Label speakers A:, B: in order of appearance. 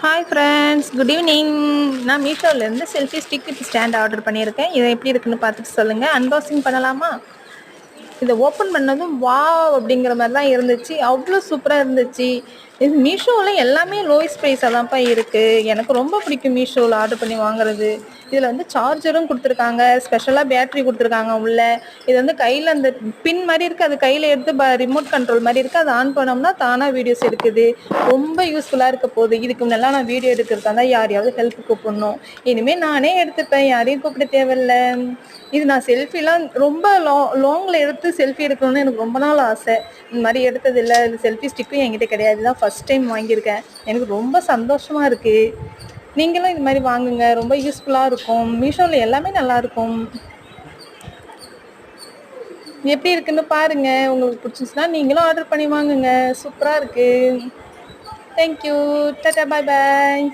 A: Hi friends, good evening. நான் மீஷோலேருந்து selfie stick with stand order பண்ணியிருக்கேன். இதை எப்படி இருக்குன்னு பார்த்துட்டு சொல்லுங்கள். அன்பாக்சிங் பண்ணலாமா? இதை ஓப்பன் பண்ணதும் வாவ் அப்படிங்கிற மாதிரி தான் இருந்துச்சு. அவ்வளோ சூப்பராக இருந்துச்சு. இது மீஷோவில் எல்லாமே லோயஸ்ட் ப்ரைஸாக தான்ப்பா இருக்குது. எனக்கு ரொம்ப பிடிக்கும் மீஷோவில் ஆர்டர் பண்ணி வாங்குறது. இதில் வந்து சார்ஜரும் கொடுத்துருக்காங்க, ஸ்பெஷலாக பேட்ரி கொடுத்துருக்காங்க உள்ள. இது வந்து கையில் அந்த பின் மாதிரி இருக்குது, அது கையில் எடுத்து ரிமோட் கண்ட்ரோல் மாதிரி இருக்குது. அதை ஆன் பண்ணோம்னா தானாக வீடியோஸ் எடுக்குது. ரொம்ப யூஸ்ஃபுல்லாக இருக்க போகுது. இதுக்கு முன்னெல்லாம் நான் வீடியோ எடுக்கிறதா இருந்தால் யாரையாவது ஹெல்ப் கூப்பிடணும். இனிமேல் நானே எடுத்துப்பேன், யாரையும் கூப்பிட தேவையில்லை. இது நான் செல்ஃபிலாம் ரொம்ப லாங்கில் எடுத்து செல்ஃபி எடுக்கணும்னு எனக்கு ரொம்ப நாள் ஆசை. இந்த மாதிரி எடுத்ததில்லை. இது செல்ஃபி ஸ்டிக்கும் என்கிட்ட கிடையாது, தான் ஃபஸ்ட் டைம் வாங்கியிருக்கேன். எனக்கு ரொம்ப சந்தோஷமாக இருக்குது. நீங்களும் இது மாதிரி வாங்குங்க, ரொம்ப யூஸ்ஃபுல்லாக இருக்கும். மீஷோவில் எல்லாமே நல்லாயிருக்கும். எப்படி இருக்குன்னு பாருங்கள். உங்களுக்கு பிடிச்சிச்சுன்னா நீங்களும் ஆர்டர் பண்ணி வாங்குங்க. சூப்பராக இருக்குது. தேங்க்யூ. டாடா, பாய் பாய்.